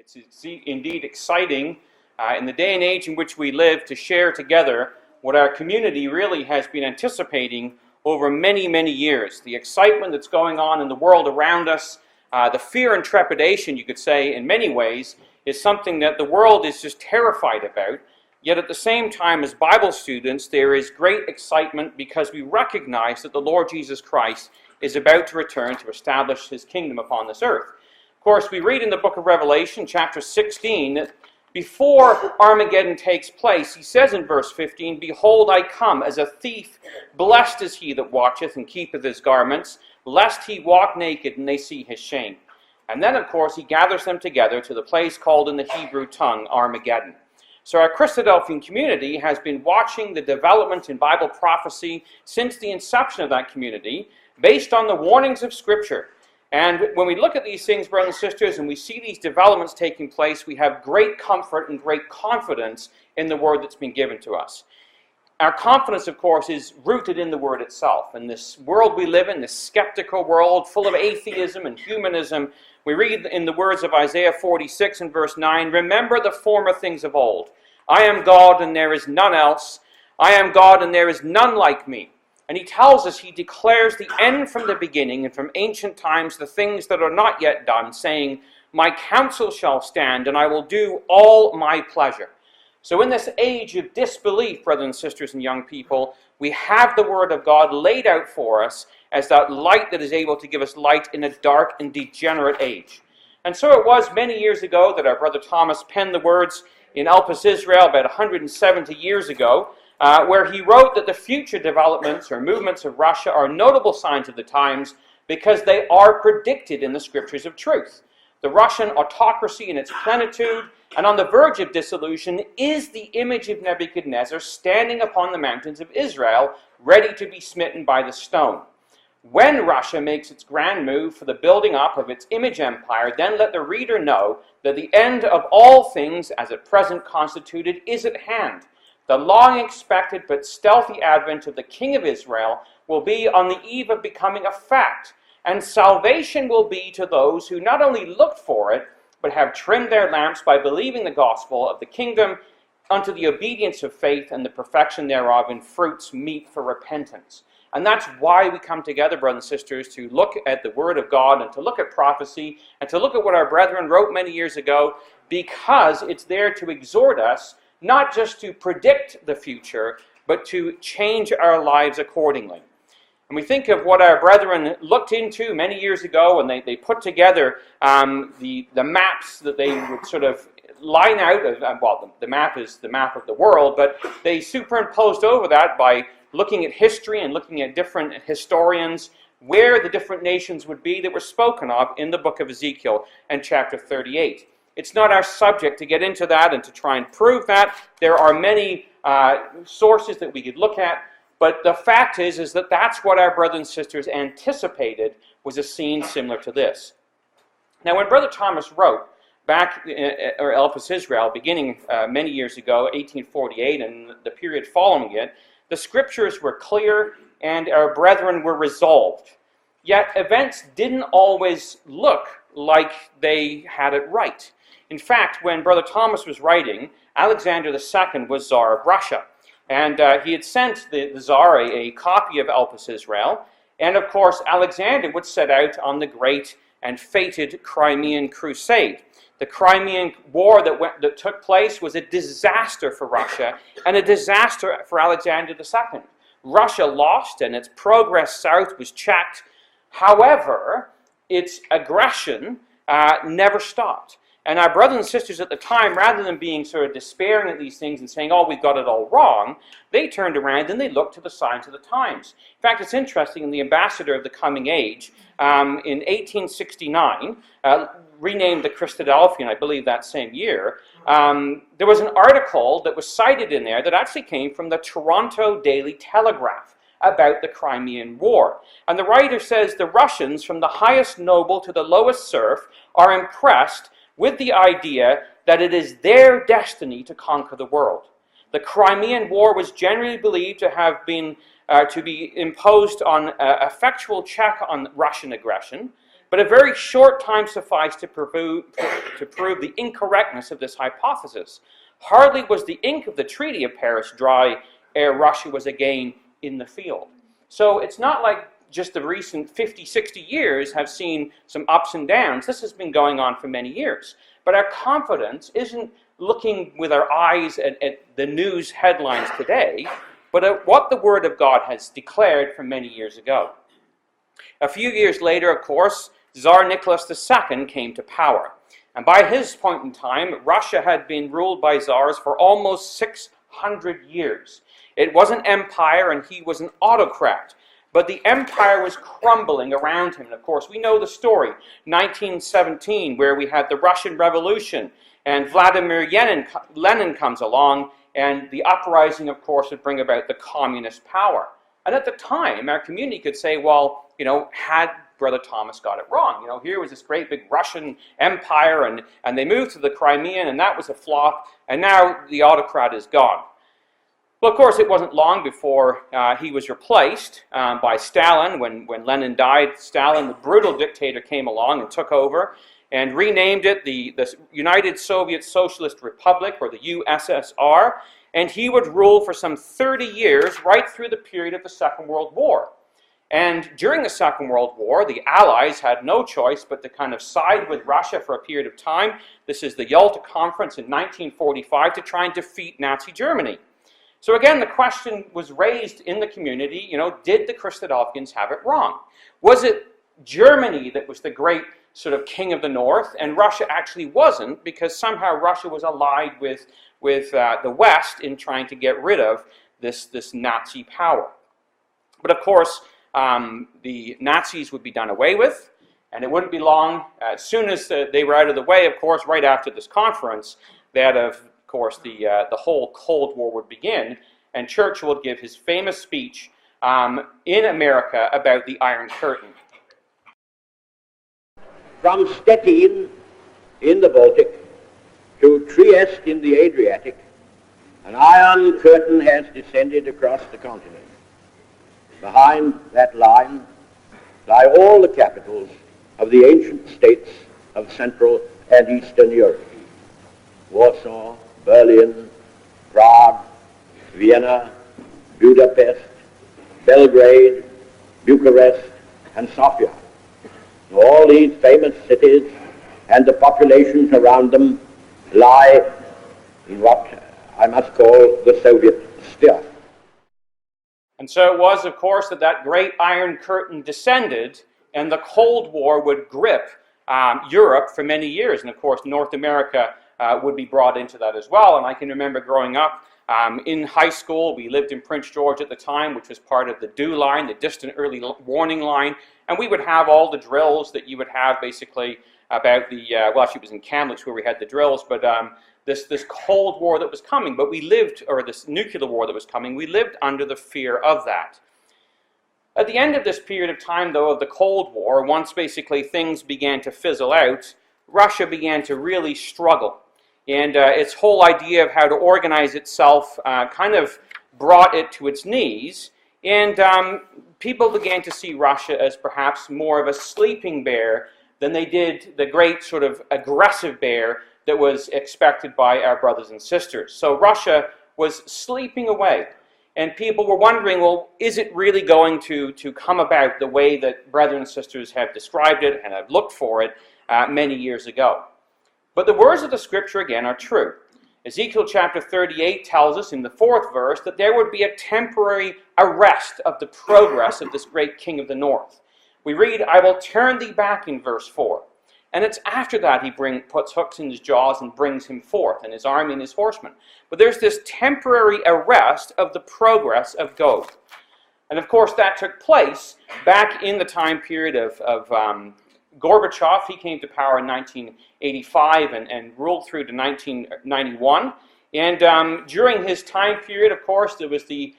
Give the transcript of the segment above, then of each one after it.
It's indeed exciting in the day and age in which we live to share together what our community really has been anticipating over many, many years. The excitement that's going on in the world around us, the fear and trepidation, you could say, in many ways, is something that the world is just terrified about. Yet at the same time, as Bible students, there is great excitement because we recognize that the Lord Jesus Christ is about to return to establish his kingdom upon this earth. Of course, we read in the book of Revelation, chapter 16, that before Armageddon takes place, he says in verse 15, "Behold, I come as a thief. Blessed is he that watcheth and keepeth his garments, lest he walk naked and they see his shame." And then, of course, he gathers them together to the place called in the Hebrew tongue Armageddon. So our Christadelphian community has been watching the development in Bible prophecy since the inception of that community, based on the warnings of Scripture. And when we look at these things, brothers and sisters, and we see these developments taking place, we have great comfort and great confidence in the word that's been given to us. Our confidence, of course, is rooted in the word itself. In this world we live in, this skeptical world full of atheism and humanism, we read in the words of Isaiah 46 and verse 9, "Remember the former things of old. I am God and there is none else. I am God and there is none like me." And he tells us, he declares the end from the beginning and from ancient times the things that are not yet done, saying, "My counsel shall stand and I will do all my pleasure." So in this age of disbelief, brothers and sisters and young people, we have the word of God laid out for us as that light that is able to give us light in a dark and degenerate age. And so it was many years ago that our brother Thomas penned the words in Elpis, Israel, about 170 years ago, where he wrote that the future developments or movements of Russia are notable signs of the times because they are predicted in the scriptures of truth. The Russian autocracy in its plenitude and on the verge of dissolution is the image of Nebuchadnezzar standing upon the mountains of Israel, ready to be smitten by the stone. When Russia makes its grand move for the building up of its image empire, then let the reader know that the end of all things as at present constituted is at hand. The long-expected but stealthy advent of the King of Israel will be on the eve of becoming a fact, and salvation will be to those who not only looked for it, but have trimmed their lamps by believing the gospel of the kingdom unto the obedience of faith and the perfection thereof in fruits meet for repentance. And that's why we come together, brothers and sisters, to look at the Word of God and to look at prophecy and to look at what our brethren wrote many years ago, because it's there to exhort us not just to predict the future, but to change our lives accordingly. And we think of what our brethren looked into many years ago, and they put together the maps that they would sort of line out. The map is the map of the world, but they superimposed over that by looking at history and looking at different historians where the different nations would be that were spoken of in the book of Ezekiel and chapter 38. It's not our subject to get into that and to try and prove that. There are many sources that we could look at, but the fact is that that's what our brothers and sisters anticipated was a scene similar to this. Now, when Brother Thomas wrote back or Elpis, Israel, beginning many years ago, 1848, and the period following it, the scriptures were clear and our brethren were resolved. Yet events didn't always look like they had it right. In fact, when Brother Thomas was writing, Alexander II was Tsar of Russia. And he had sent the Tsar a copy of Elpis, Israel. And of course, Alexander would set out on the great and fated Crimean Crusade. The Crimean War that took place was a disaster for Russia and a disaster for Alexander II. Russia lost and its progress south was checked. However, its aggression never stopped. And our brothers and sisters at the time, rather than being sort of despairing at these things and saying, "Oh, we've got it all wrong," they turned around and they looked to the signs of the times. In fact, it's interesting, in the Ambassador of the Coming Age, in 1869, renamed the Christadelphian, I believe that same year, there was an article that was cited in there that actually came from the Toronto Daily Telegraph about the Crimean War. And the writer says, "The Russians, from the highest noble to the lowest serf, are impressed with the idea that it is their destiny to conquer the world. The Crimean War was generally believed to have been to be imposed on effectual check on Russian aggression. But a very short time sufficed to prove the incorrectness of this hypothesis. Hardly was the ink of the Treaty of Paris dry ere Russia was again in the field. So it's not like just the recent 50, 60 years have seen some ups and downs. This has been going on for many years. But our confidence isn't looking with our eyes at the news headlines today, but at what the Word of God has declared from many years ago. A few years later, of course, Tsar Nicholas II came to power. And by his point in time, Russia had been ruled by czars for almost 600 years. It was an empire and he was an autocrat. But the empire was crumbling around him. And of course, we know the story. 1917, where we had the Russian Revolution, and Vladimir Lenin comes along, and the uprising, of course, would bring about the communist power. And at the time, our community could say, well, had Brother Thomas got it wrong? Here was this great big Russian empire, and they moved to the Crimean, and that was a flop, and now the autocrat is gone. Well, of course, it wasn't long before he was replaced by Stalin. When Lenin died, Stalin, the brutal dictator, came along and took over and renamed it the United Soviet Socialist Republic, or the USSR, and he would rule for some 30 years, right through the period of the Second World War. And during the Second World War, the Allies had no choice but to kind of side with Russia for a period of time. This is the Yalta Conference in 1945 to try and defeat Nazi Germany. So again, the question was raised in the community, did the Christadelphians have it wrong? Was it Germany that was the great sort of king of the north, and Russia actually wasn't, because somehow Russia was allied with the West in trying to get rid of this Nazi power? But of course, the Nazis would be done away with, and it wouldn't be long. As soon as they were out of the way, of course, right after this conference, of course, the whole Cold War would begin, and Churchill would give his famous speech in America about the Iron Curtain. From Stettin in the Baltic to Trieste in the Adriatic, an iron curtain has descended across the continent. Behind that line lie all the capitals of the ancient states of Central and Eastern Europe: Warsaw, Berlin, Prague, Vienna, Budapest, Belgrade, Bucharest, and Sofia. All these famous cities and the populations around them lie in what I must call the Soviet sphere. And so it was, of course, that great Iron Curtain descended, and the Cold War would grip Europe for many years. And of course, North America would be brought into that as well. And I can remember growing up in high school. We lived in Prince George at the time, which was part of the DEW line, the Distant Early Warning line. And we would have all the drills that you would have basically about the, well, actually it was in Kamloops where we had the drills, but this Cold War that was coming. But we lived, or this nuclear war that was coming, we lived under the fear of that. At the end of this period of time, though, of the Cold War, once basically things began to fizzle out, Russia began to really struggle. And its whole idea of how to organize itself kind of brought it to its knees. And people began to see Russia as perhaps more of a sleeping bear than they did the great sort of aggressive bear that was expected by our brothers and sisters. So Russia was sleeping away. And people were wondering, well, is it really going to come about the way that brothers and sisters have described it and have looked for it many years ago? But the words of the Scripture, again, are true. Ezekiel chapter 38 tells us in the 4th verse that there would be a temporary arrest of the progress of this great king of the north. We read, "I will turn thee back," in verse 4. And it's after that he puts hooks in his jaws and brings him forth, and his army and his horsemen. But there's this temporary arrest of the progress of Gog. And of course that took place back in the time period of Gorbachev. He came to power in 1985 and ruled through to 1991. And during his time period, of course, there was the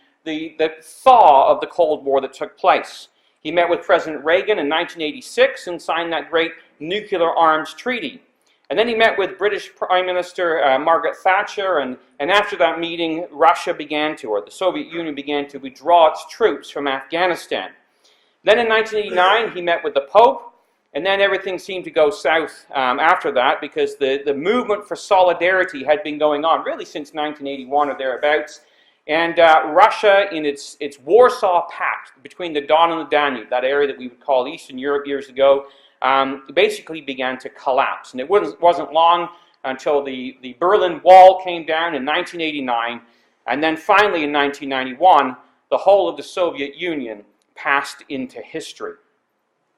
thaw of the Cold War that took place. He met with President Reagan in 1986 and signed that great nuclear arms treaty. And then he met with British Prime Minister Margaret Thatcher, and after that meeting, Russia began to, or the Soviet Union began to withdraw its troops from Afghanistan. Then in 1989, he met with the Pope, And then everything seemed to go south after that, because the movement for solidarity had been going on really since 1981 or thereabouts. And Russia, in its Warsaw Pact between the Don and the Danube, that area that we would call Eastern Europe years ago, basically began to collapse. And it wasn't long until the Berlin Wall came down in 1989, and then finally in 1991, the whole of the Soviet Union passed into history.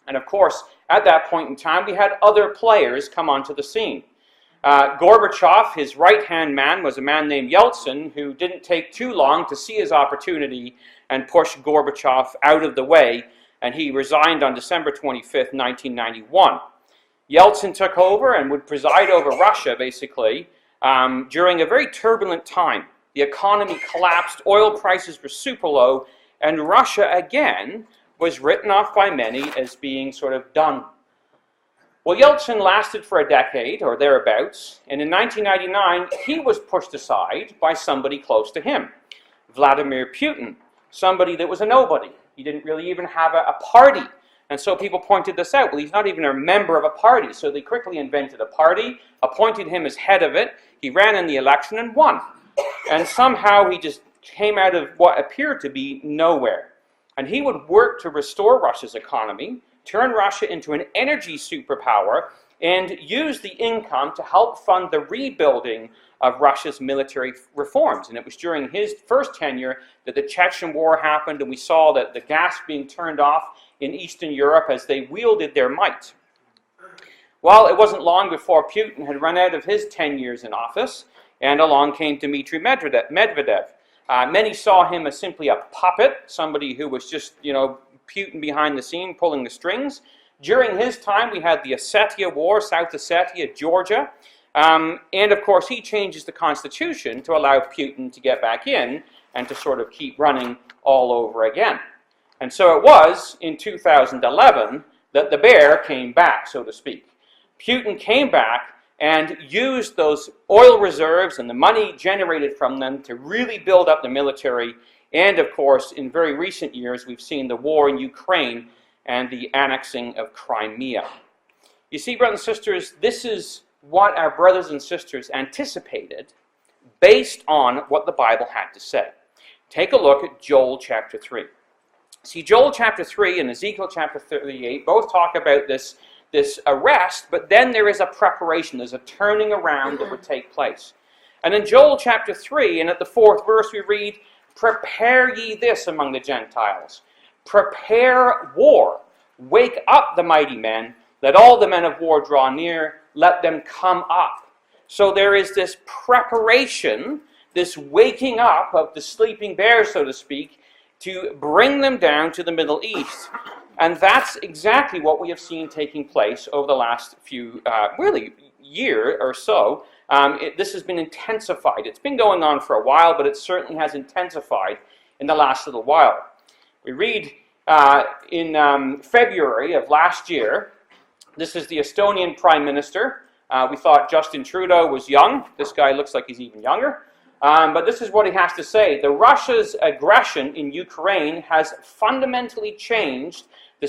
And of course, at that point in time, we had other players come onto the scene. Gorbachev, his right-hand man, was a man named Yeltsin, who didn't take too long to see his opportunity and push Gorbachev out of the way, and he resigned on December 25th, 1991. Yeltsin took over and would preside over Russia, basically, during a very turbulent time. The economy collapsed, oil prices were super low, and Russia, again, was written off by many as being sort of done. Well, Yeltsin lasted for a decade, or thereabouts, and in 1999, he was pushed aside by somebody close to him, Vladimir Putin, somebody that was a nobody. He didn't really even have a party. And so people pointed this out. Well, he's not even a member of a party. So they quickly invented a party, appointed him as head of it. He ran in the election and won. And somehow he just came out of what appeared to be nowhere. And he would work to restore Russia's economy, turn Russia into an energy superpower, and use the income to help fund the rebuilding of Russia's military reforms. And it was during his first tenure that the Chechen War happened, and we saw that the gas being turned off in Eastern Europe as they wielded their might. Well, it wasn't long before Putin had run out of his 10 years in office, and along came Dmitry Medvedev. Many saw him as simply a puppet, somebody who was just, Putin behind the scene, pulling the strings. During his time, we had the Ossetia War, South Ossetia, Georgia. And of course, he changes the constitution to allow Putin to get back in and to sort of keep running all over again. And so it was in 2011 that the bear came back, so to speak. Putin came back and used those oil reserves and the money generated from them to really build up the military. And of course, in very recent years, we've seen the war in Ukraine and the annexing of Crimea. You see, brothers and sisters, this is what our brothers and sisters anticipated based on what the Bible had to say. Take a look at Joel chapter 3. See, Joel chapter 3 and Ezekiel chapter 38 both talk about this arrest, but then there is a preparation, there's a turning around that would take place. And in Joel chapter 3, and at the 4th verse, we read, "Prepare ye this among the Gentiles. Prepare war. Wake up the mighty men. Let all the men of war draw near. Let them come up." So there is this preparation, this waking up of the sleeping bears, so to speak, to bring them down to the Middle East. And that's exactly what we have seen taking place over the last few, year or so. This has been intensified. It's been going on for a while, but it certainly has intensified in the last little while. We read in February of last year, this is the Estonian Prime Minister. We thought Justin Trudeau was young. This guy looks like he's even younger. But this is what he has to say. The Russia's aggression in Ukraine has fundamentally changed the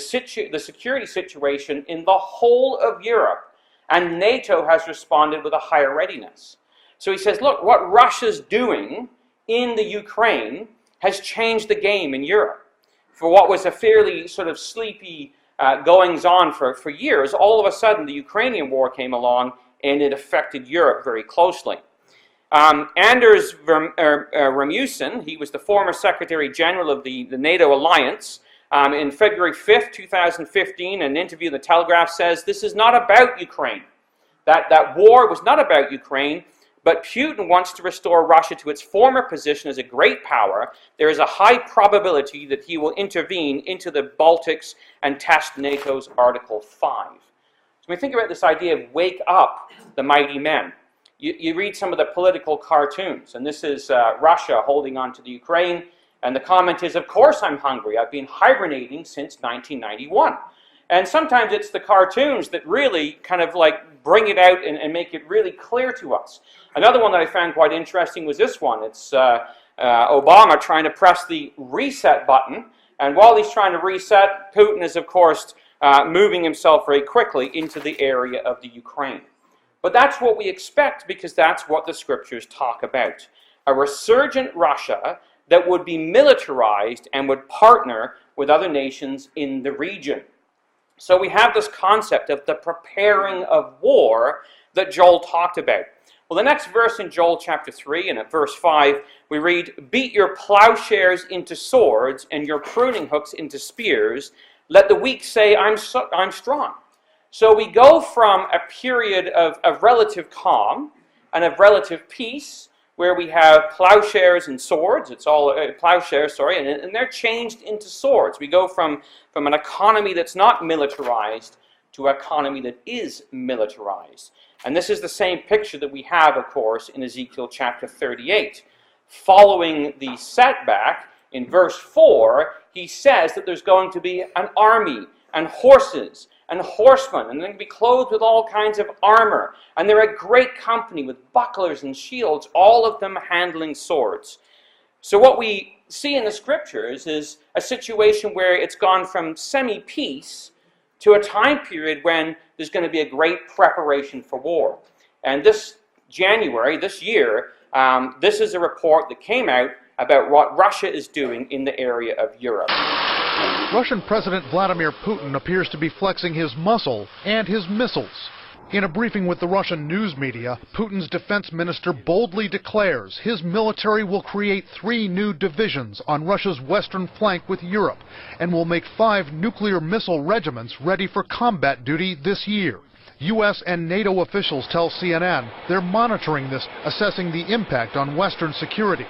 security situation in the whole of Europe, and NATO has responded with a higher readiness. So he says, look, what Russia's doing in the Ukraine has changed the game in Europe. For what was a fairly sort of sleepy goings-on for years, all of a sudden the Ukrainian war came along and it affected Europe very closely. Anders Rasmussen, he was the former Secretary General of the NATO alliance. In February 5th, 2015, an interview in the Telegraph says, this is not about Ukraine. That war was not about Ukraine, but Putin wants to restore Russia to its former position as a great power. There is a high probability that he will intervene into the Baltics and test NATO's Article 5. So when we think about this idea of wake up the mighty men, you read some of the political cartoons, and this is Russia holding on to the Ukraine, and the comment is, of course I'm hungry. I've been hibernating since 1991. And sometimes it's the cartoons that really kind of like bring it out and make it really clear to us. Another one that I found quite interesting was this one. It's Obama trying to press the reset button. And while he's trying to reset, Putin is, of course, moving himself very quickly into the area of the Ukraine. But that's what we expect, because that's what the scriptures talk about. A resurgent Russia that would be militarized and would partner with other nations in the region. So we have this concept of the preparing of war that Joel talked about. Well, the next verse in Joel chapter 3 and at verse 5, we read, "Beat your plowshares into swords and your pruning hooks into spears. Let the weak say, I'm strong." So we go from a period of relative calm and of relative peace, where we have plowshares and swords. It's all plowshares, sorry, and they're changed into swords. We go from an economy that's not militarized to an economy that is militarized. And this is the same picture that we have, of course, in Ezekiel chapter 38. Following the setback, in verse 4, he says that there's going to be an army and horses and horsemen, and they're going to be clothed with all kinds of armor. And they're a great company with bucklers and shields, all of them handling swords. So what we see in the scriptures is a situation where it's gone from semi-peace to a time period when there's going to be a great preparation for war. And this January, this year, this is a report that came out about what Russia is doing in the area of Europe. Russian President Vladimir Putin appears to be flexing his muscle and his missiles. In a briefing with the Russian news media, Putin's defense minister boldly declares his military will create 3 new divisions on Russia's western flank with Europe and will make 5 nuclear missile regiments ready for combat duty this year. U.S. and NATO officials tell CNN they're monitoring this, assessing the impact on Western security.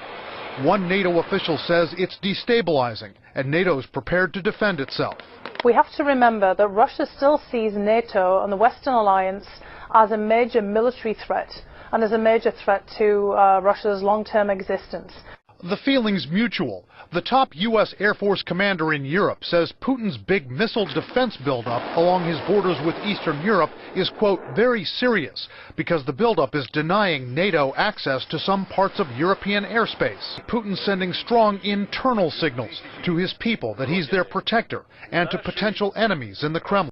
One NATO official says it's destabilizing, and NATO's prepared to defend itself. We have to remember that Russia still sees NATO and the Western alliance as a major military threat and as a major threat to Russia's long-term existence. The feeling's mutual. The top U.S. Air Force commander in Europe says Putin's big missile defense buildup along his borders with Eastern Europe is, quote, very serious because the buildup is denying NATO access to some parts of European airspace. Putin's sending strong internal signals to his people that he's their protector and to potential enemies in the Kremlin.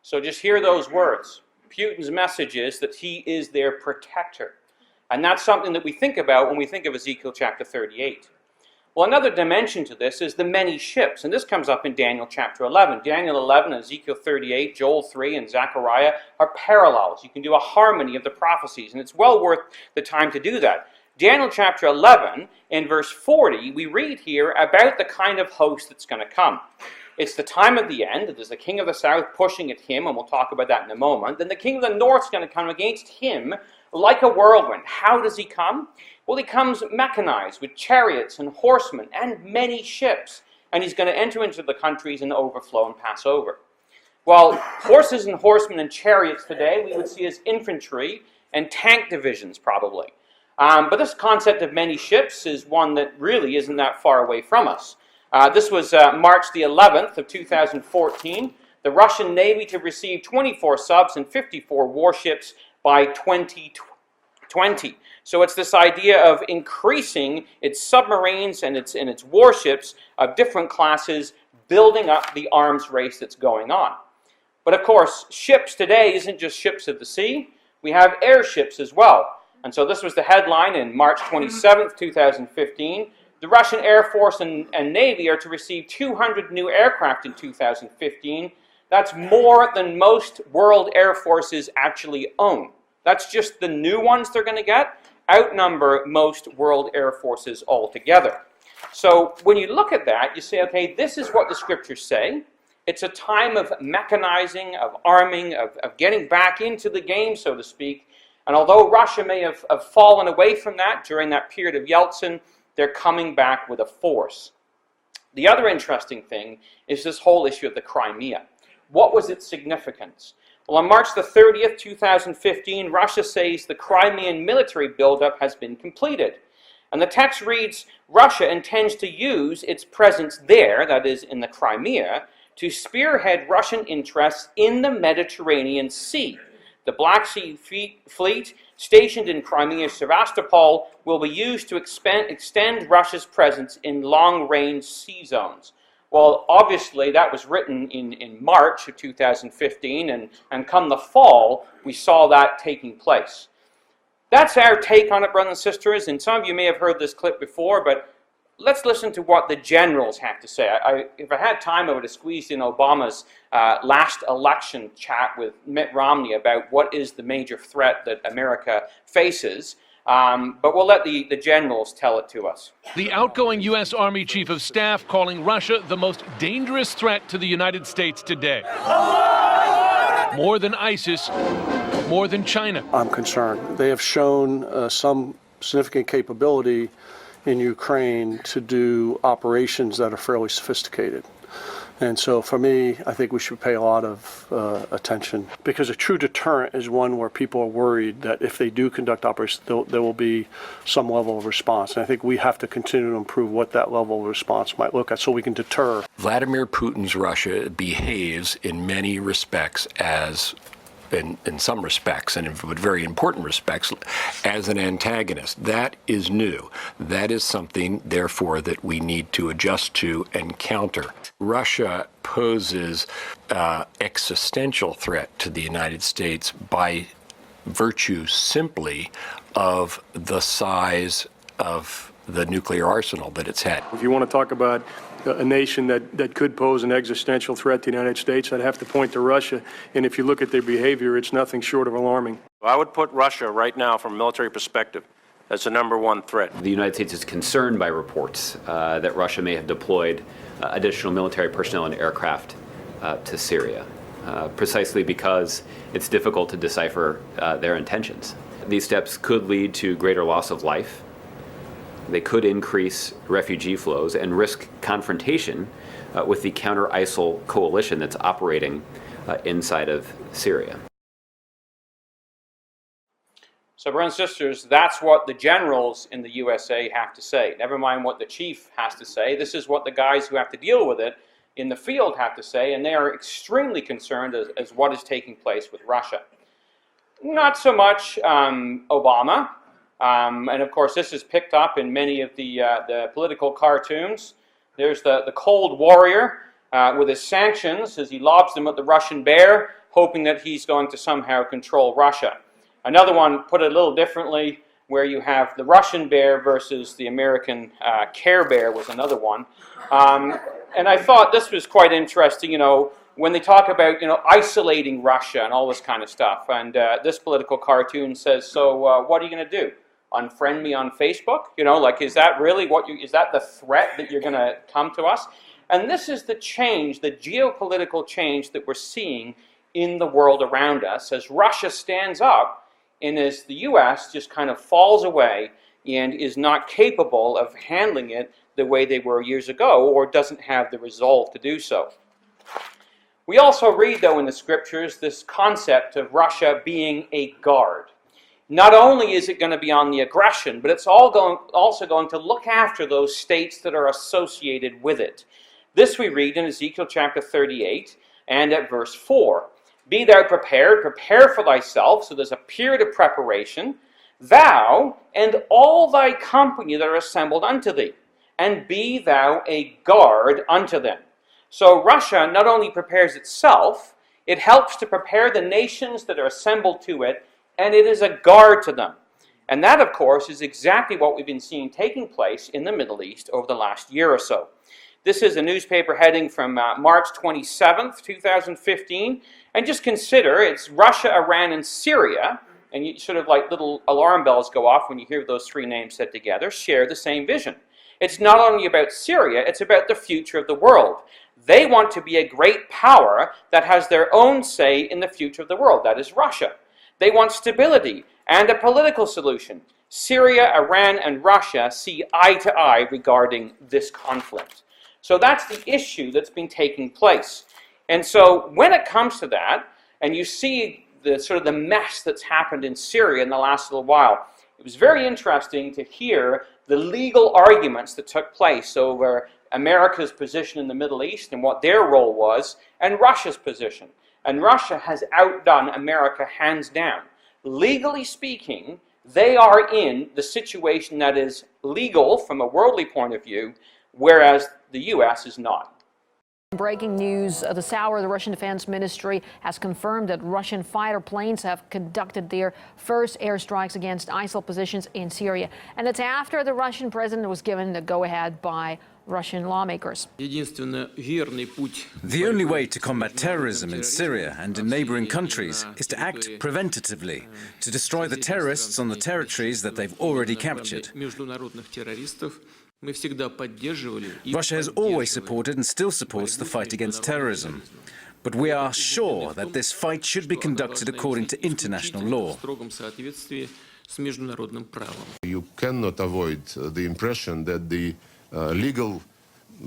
So just hear those words. Putin's message is that he is their protector. And that's something that we think about when we think of Ezekiel chapter 38. Well, another dimension to this is the many ships, and this comes up in Daniel chapter 11. Daniel 11, Ezekiel 38, Joel 3, and Zechariah are parallels. You can do a harmony of the prophecies, and it's well worth the time to do that. Daniel chapter 11, in verse 40, we read here about the kind of host that's going to come. It's the time of the end. There's the king of the south pushing at him, and we'll talk about that in a moment. Then the king of the north is going to come against him like a whirlwind. How does he come? Well, he comes mechanized with chariots and horsemen and many ships, and he's going to enter into the countries and overflow and pass over. Well, horses and horsemen and chariots today we would see as infantry and tank divisions probably. But this concept of many ships is one that really isn't that far away from us. This was March the 11th of 2014. The Russian Navy to receive 24 subs and 54 warships by 2020. So it's this idea of increasing its submarines and its warships of different classes, building up the arms race that's going on. But of course, ships today isn't just ships of the sea. We have airships as well. And so this was the headline in March 27th, 2015. The Russian Air Force and Navy are to receive 200 new aircraft in 2015. That's more than most world air forces actually own. That's just the new ones they're going to get, outnumber most world air forces altogether. So when you look at that, you say, okay, this is what the scriptures say. It's a time of mechanizing, of arming, of getting back into the game, so to speak. And although Russia may have fallen away from that during that period of Yeltsin, they're coming back with a force. The other interesting thing is this whole issue of the Crimea. What was its significance? Well, on March the 30th, 2015, Russia says the Crimean military buildup has been completed. And the text reads, Russia intends to use its presence there, that is in the Crimea, to spearhead Russian interests in the Mediterranean Sea. The Black Sea Fleet, stationed in Crimea Sevastopol, will be used to extend Russia's presence in long-range sea zones. Well, obviously that was written in March of 2015, and come the fall, we saw that taking place. That's our take on it, brothers and sisters, and some of you may have heard this clip before, but let's listen to what the generals have to say. If I had time, I would have squeezed in Obama's last election chat with Mitt Romney about what is the major threat that America faces. But we'll let the generals tell it to us. The outgoing U.S. Army Chief of Staff calling Russia the most dangerous threat to the United States today. More than ISIS, more than China. I'm concerned. They have shown some significant capability in Ukraine to do operations that are fairly sophisticated. And so for me, I think we should pay a lot of attention, because a true deterrent is one where people are worried that if they do conduct operations, there will be some level of response. And I think we have to continue to improve what that level of response might look at so we can deter. Vladimir Putin's Russia behaves in many respects as in some respects, and in very important respects, as an antagonist. That is new. That is something, therefore, that we need to adjust to and counter. Russia poses existential threat to the United States by virtue simply of the size of the nuclear arsenal that it's had. If you want to talk about a nation that could pose an existential threat to the United States, I'd have to point to Russia. And if you look at their behavior, it's nothing short of alarming. I would put Russia right now, from a military perspective, as the #1 threat. The United States is concerned by reports that Russia may have deployed additional military personnel and aircraft to Syria, precisely because it's difficult to decipher their intentions. These steps could lead to greater loss of life. They could increase refugee flows and risk confrontation with the counter-ISIL coalition that's operating inside of Syria. So, brothers and sisters, that's what the generals in the USA have to say. Never mind what the chief has to say. This is what the guys who have to deal with it in the field have to say, and they are extremely concerned as what is taking place with Russia. Not so much Obama. And of course, this is picked up in many of the political cartoons. There's the cold warrior with his sanctions as he lobs them at the Russian bear, hoping that he's going to somehow control Russia. Another one, put it a little differently, where you have the Russian bear versus the American Care Bear was another one. And I thought this was quite interesting, when they talk about, isolating Russia and all this kind of stuff. And this political cartoon says, so what are you going to do? Unfriend me on Facebook? Is that really is that the threat that you're going to come to us? And this is the change, the geopolitical change that we're seeing in the world around us as Russia stands up and as the U.S. just kind of falls away and is not capable of handling it the way they were years ago, or doesn't have the resolve to do so. We also read, though, in the scriptures this concept of Russia being a guard. Not only is it going to be on the aggression, but it's also going to look after those states that are associated with it. This we read in Ezekiel chapter 38 and at verse 4. Be thou prepared, prepare for thyself, so there's a period of preparation, thou and all thy company that are assembled unto thee, and be thou a guard unto them. So Russia not only prepares itself, it helps to prepare the nations that are assembled to it, and it is a guard to them. And that, of course, is exactly what we've been seeing taking place in the Middle East over the last year or so. This is a newspaper heading from March 27th, 2015. And just consider, it's Russia, Iran, and Syria. And you sort of like little alarm bells go off when you hear those three names said together, share the same vision. It's not only about Syria, it's about the future of the world. They want to be a great power that has their own say in the future of the world. That is Russia. They want stability and a political solution. Syria, Iran, and Russia see eye to eye regarding this conflict. So that's the issue that's been taking place. And so when it comes to that, and you see the sort of the mess that's happened in Syria in the last little while, it was very interesting to hear the legal arguments that took place over America's position in the Middle East and what their role was, and Russia's position. And Russia has outdone America hands down. Legally speaking, they are in the situation that is legal from a worldly point of view, whereas the U.S. is not. Breaking news this hour, the Russian Defense Ministry has confirmed that Russian fighter planes have conducted their first airstrikes against ISIL positions in Syria. And it's after the Russian president was given the go-ahead by Russian lawmakers. The only way to combat terrorism in Syria and in neighboring countries is to act preventatively, to destroy the terrorists on the territories that they've already captured. Russia has always supported and still supports the fight against terrorism. But we are sure that this fight should be conducted according to international law. You cannot avoid the impression that the legal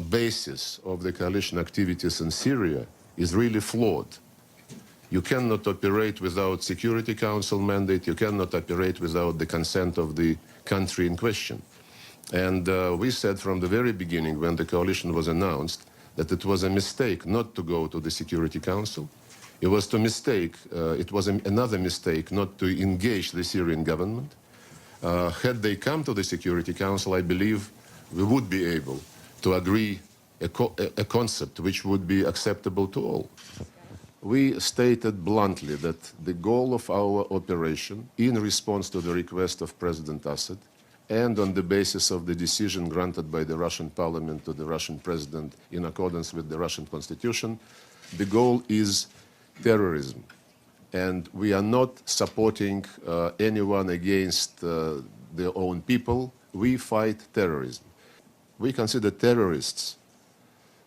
basis of the coalition activities in Syria is really flawed. You cannot operate without Security Council mandate. You cannot operate without the consent of the country in question. And we said from the very beginning, when the coalition was announced, that it was a mistake not to go to the Security Council. It was another mistake not to engage the Syrian government. Had they come to the Security Council, I believe we would be able to agree a concept which would be acceptable to all. We stated bluntly that the goal of our operation, in response to the request of President Assad, and on the basis of the decision granted by the Russian parliament to the Russian president in accordance with the Russian constitution, the goal is terrorism. And we are not supporting anyone against their own people. We fight terrorism. We consider terrorists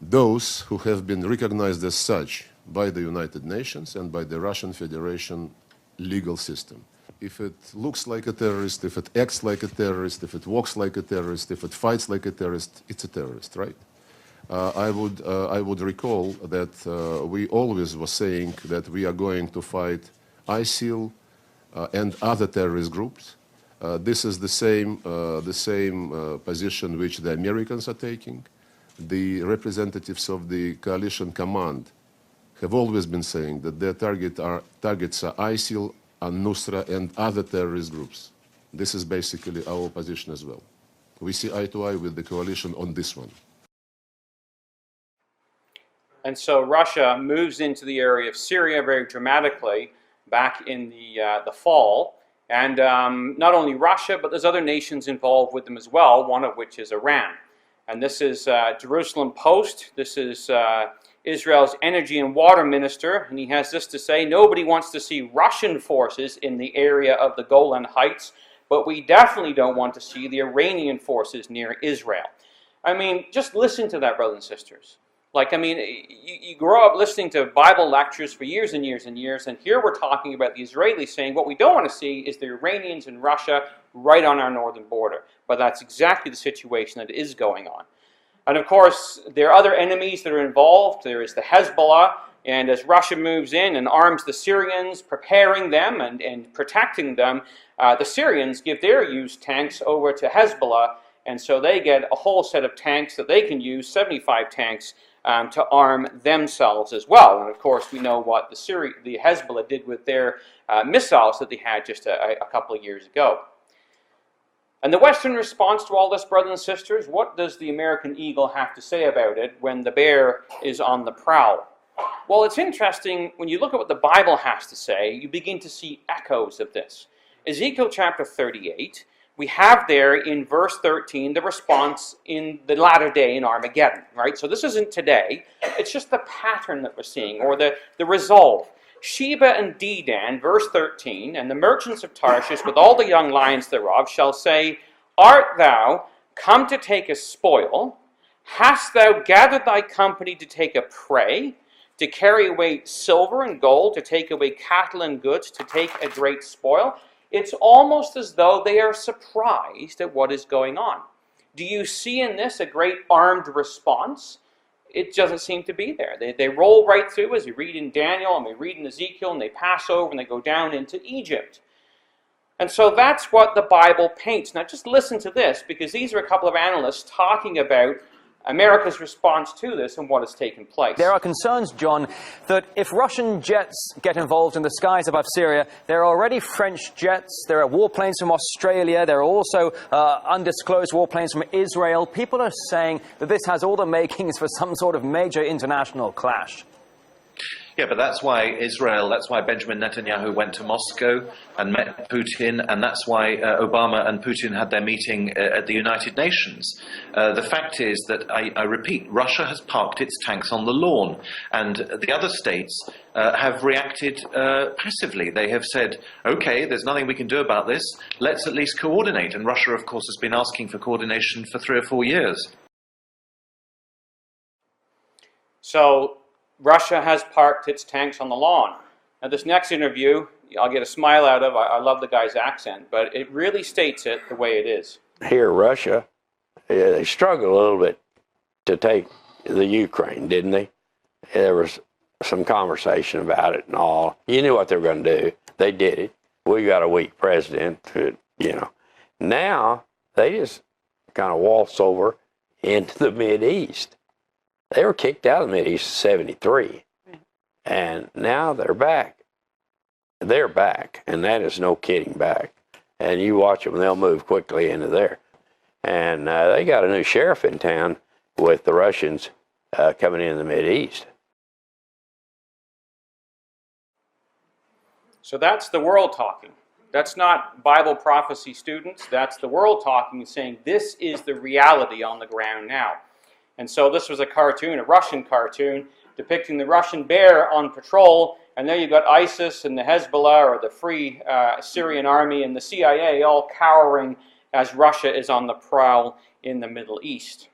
those who have been recognized as such by the United Nations and by the Russian Federation legal system. If it looks like a terrorist, if it acts like a terrorist, if it walks like a terrorist, if it fights like a terrorist, it's a terrorist, right? I would recall that we always were saying that we are going to fight ISIL and other terrorist groups. This is the same position which the Americans are taking. The representatives of the coalition command have always been saying that their targets are ISIL, al-Nusra, and other terrorist groups. This is basically our position as well. We see eye to eye with the coalition on this one. And so Russia moves into the area of Syria very dramatically back in the fall. And not only Russia, but there's other nations involved with them as well, one of which is Iran. And this is Jerusalem Post. This is Israel's energy and water minister, and he has this to say: nobody wants to see Russian forces in the area of the Golan Heights, but we definitely don't want to see the Iranian forces near Israel. I mean, just listen to that, brothers and sisters. Like, I mean, you grow up listening to Bible lectures for years and years and years, and here we're talking about the Israelis saying what we don't want to see is the Iranians and Russia right on our northern border. But that's exactly the situation that is going on. And of course, there are other enemies that are involved. There is the Hezbollah, and as Russia moves in and arms the Syrians, preparing them and protecting them, the Syrians give their used tanks over to Hezbollah, and so they get a whole set of tanks that they can use, 75 tanks, to arm themselves as well. And of course, we know what the Hezbollah did with their missiles that they had just a couple of years ago. And the Western response to all this, brothers and sisters, what does the American eagle have to say about it when the bear is on the prowl? Well, it's interesting, when you look at what the Bible has to say, you begin to see echoes of this. Ezekiel chapter 38, we have there in verse 13 the response in the latter day in Armageddon, right? So this isn't today, it's just the pattern that we're seeing, or the resolve. Sheba and Dedan, verse 13, and the merchants of Tarshish with all the young lions thereof shall say, art thou come to take a spoil? Hast thou gathered thy company to take a prey? To carry away silver and gold, to take away cattle and goods, to take a great spoil? It's almost as though they are surprised at what is going on. Do you see in this a great armed response? It doesn't seem to be there. They roll right through, as you read in Daniel and we read in Ezekiel, and they pass over and they go down into Egypt. And so that's what the Bible paints. Now just listen to this, because these are a couple of analysts talking about America's response to this and what has taken place. There are concerns, John, that if Russian jets get involved in the skies above Syria, there are already French jets, there are warplanes from Australia, there are also undisclosed warplanes from Israel. People are saying that this has all the makings for some sort of major international clash. Yeah, but that's why Benjamin Netanyahu went to Moscow and met Putin, and that's why Obama and Putin had their meeting at the United Nations. The fact is that, I repeat, Russia has parked its tanks on the lawn, and the other states have reacted passively. They have said, okay, there's nothing we can do about this, let's at least coordinate. And Russia, of course, has been asking for coordination for 3 or 4 years. So Russia has parked its tanks on the lawn. Now, this next interview, I'll get a smile out of. I love the guy's accent, but it really states it the way it is. Here, Russia, they struggled a little bit to take the Ukraine, didn't they? There was some conversation about it and all. You knew what they were going to do. They did it. We got a weak president, Now, they just kind of waltz over into the Mideast. They were kicked out of the Mideast in '73, and now they're back. They're back, and that is no kidding back. And you watch them, they'll move quickly into there. And they got a new sheriff in town with the Russians coming in the Mideast. So that's the world talking. That's not Bible prophecy students. That's the world talking and saying this is the reality on the ground now. And so this was a cartoon, a Russian cartoon, depicting the Russian bear on patrol, and there you've got ISIS and the Hezbollah, or the Free Syrian Army, and the CIA all cowering as Russia is on the prowl in the Middle East.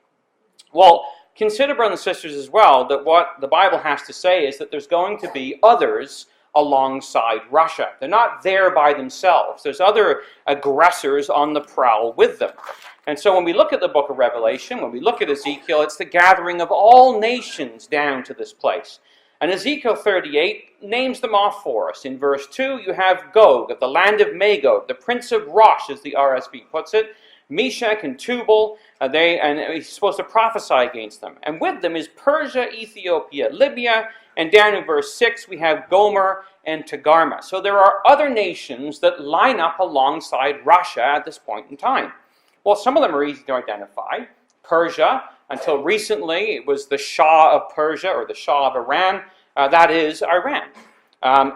Well, consider, brothers and sisters, as well, that what the Bible has to say is that there's going to be others alongside Russia. They're not there by themselves. There's other aggressors on the prowl with them. And so when we look at the book of Revelation, when we look at Ezekiel, it's the gathering of all nations down to this place. And Ezekiel 38 names them off for us. In verse 2, you have Gog of the land of Magog, the prince of Rosh, as the RSV puts it, Meshach and Tubal, and he's supposed to prophesy against them. And with them is Persia, Ethiopia, Libya, and down in verse 6 we have Gomer and Togarmah. So there are other nations that line up alongside Russia at this point in time. Well, some of them are easy to identify. Persia, until recently, it was the Shah of Persia, or the Shah of Iran. That is Iran.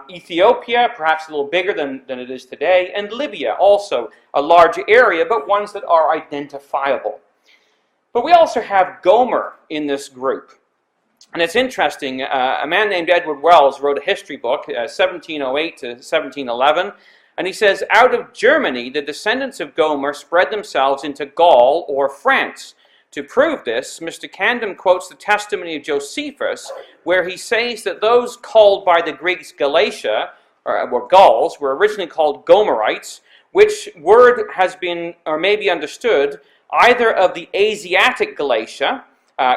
Ethiopia, perhaps a little bigger than it is today. And Libya, also a large area, but ones that are identifiable. But we also have Gomer in this group. And it's interesting, a man named Edward Wells wrote a history book, 1708 to 1711, and he says, out of Germany, the descendants of Gomer spread themselves into Gaul or France. To prove this, Mr. Camden quotes the testimony of Josephus, where he says that those called by the Greeks Galatia, or Gauls, were originally called Gomerites, which word has been, or may be understood, either of the Asiatic Galatia,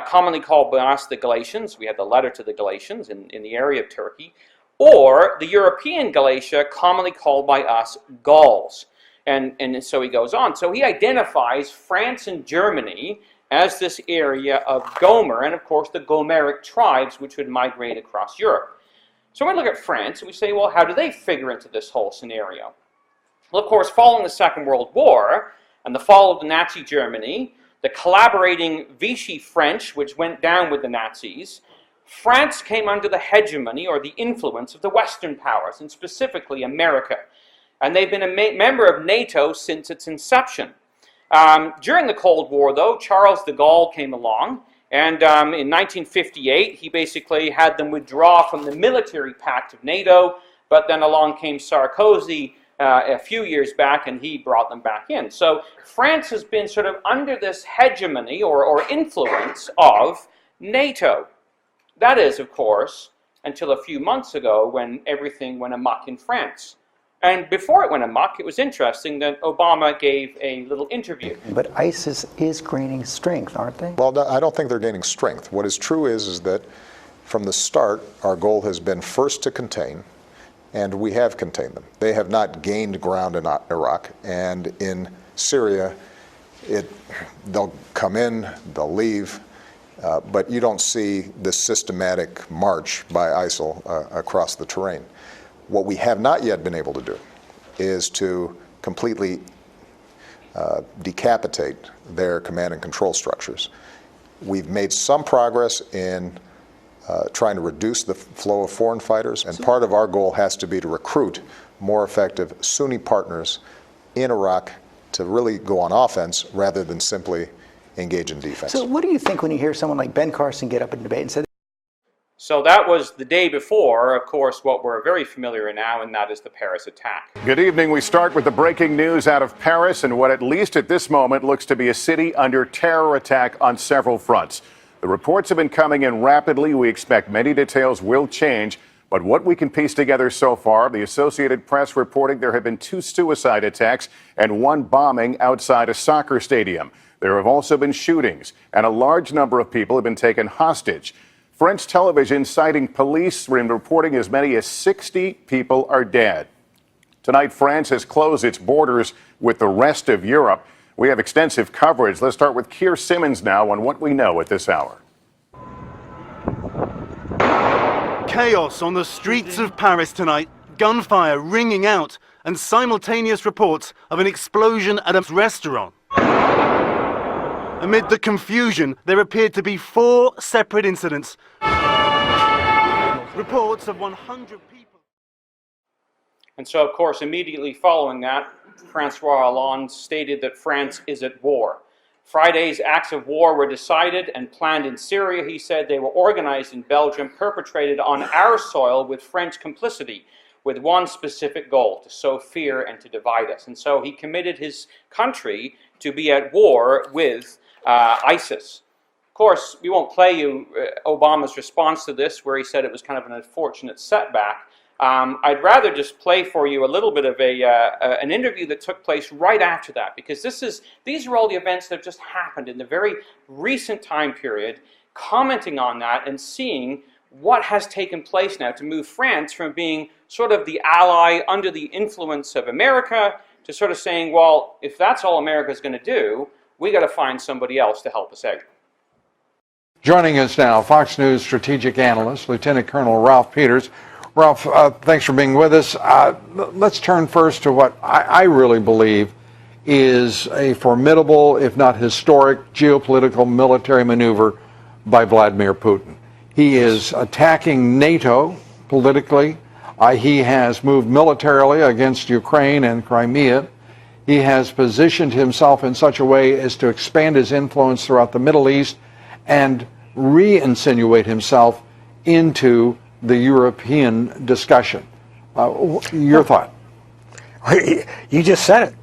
commonly called by us the Galatians, we had the letter to the Galatians in the area of Turkey, or the European Galatia, commonly called by us Gauls. And so he goes on. So he identifies France and Germany as this area of Gomer, and of course the Gomeric tribes which would migrate across Europe. So when we look at France, and we say, well, how do they figure into this whole scenario? Well, of course, following the Second World War and the fall of the Nazi Germany, the collaborating Vichy French, which went down with the Nazis, France came under the hegemony or the influence of the Western powers, and specifically America. And they've been a member of NATO since its inception. During the Cold War, though, Charles de Gaulle came along, and in 1958, he basically had them withdraw from the military pact of NATO, but then along came Sarkozy a few years back, and he brought them back in. So France has been sort of under this hegemony or influence of NATO. That is, of course, until a few months ago when everything went amok in France. And before it went amok, it was interesting that Obama gave a little interview. But ISIS is gaining strength, aren't they? Well, I don't think they're gaining strength. What is true is that from the start, our goal has been first to contain, and we have contained them. They have not gained ground in Iraq, and in Syria, they'll come in, they'll leave, But you don't see this systematic march by ISIL across the terrain. What we have not yet been able to do is to completely decapitate their command and control structures. We've made some progress in trying to reduce the flow of foreign fighters, and part of our goal has to be to recruit more effective Sunni partners in Iraq to really go on offense rather than simply engage in defense. So what do you think when you hear someone like Ben Carson get up in debate and say... So that was the day before, of course, what we're very familiar with now, and that is the Paris attack. Good evening. We start with the breaking news out of Paris and what, at least at this moment, looks to be a city under terror attack on several fronts. The reports have been coming in rapidly. We expect many details will change. But what we can piece together so far, the Associated Press reporting there have been 2 suicide attacks and 1 bombing outside a soccer stadium. There have also been shootings, and a large number of people have been taken hostage. French television citing police reporting as many as 60 people are dead. Tonight, France has closed its borders with the rest of Europe. We have extensive coverage. Let's start with Keir Simmons now on what we know at this hour. Chaos on the streets of Paris tonight, gunfire ringing out, and simultaneous reports of an explosion at a restaurant. Amid the confusion, there appeared to be 4 separate incidents. Reports of 100 people. And so, of course, immediately following that, Francois Hollande stated that France is at war. Friday's acts of war were decided and planned in Syria. He said they were organized in Belgium, perpetrated on our soil with French complicity, with one specific goal: to sow fear and to divide us. And so he committed his country to be at war with ISIS. Of course, we won't play you Obama's response to this, where he said it was kind of an unfortunate setback. I'd rather just play for you a little bit of an interview that took place right after that, because these are all the events that have just happened in the very recent time period, commenting on that and seeing what has taken place now to move France from being sort of the ally under the influence of America to sort of saying, well, if that's all America's going to do, we got to find somebody else to help us out. Joining us now, Fox News strategic analyst, Lieutenant Colonel Ralph Peters. Ralph, thanks for being with us. Let's turn first to what I really believe is a formidable, if not historic, geopolitical military maneuver by Vladimir Putin. He is attacking NATO politically. He has moved militarily against Ukraine and Crimea. He has positioned himself in such a way as to expand his influence throughout the Middle East and re-insinuate himself into the European discussion. Your thought? You just said it.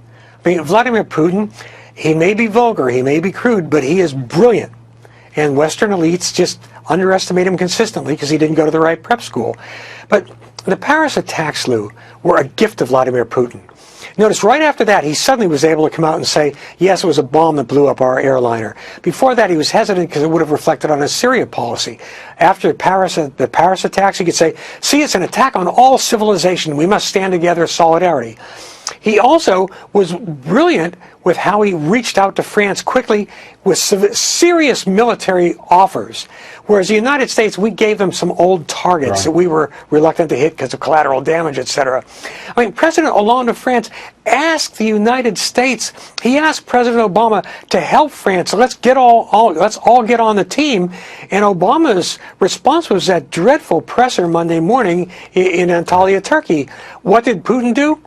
I mean, Vladimir Putin, he may be vulgar, he may be crude, but he is brilliant. And Western elites just underestimate him consistently because he didn't go to the right prep school. But the Paris attacks, Lou, were a gift of Vladimir Putin. Notice right after that, he suddenly was able to come out and say, yes, it was a bomb that blew up our airliner. Before that, he was hesitant because it would have reflected on his Syria policy. After the Paris attacks, he could say, see, it's an attack on all civilization. We must stand together, solidarity. He also was brilliant with how he reached out to France quickly with serious military offers. Whereas the United States, we gave them some old targets that we were reluctant to hit because of collateral damage, etc. I mean, President Hollande of France asked the United States, he asked President Obama to help France. So let's all get on the team. And Obama's response was that dreadful presser Monday morning in Antalya, Turkey. What did Putin do?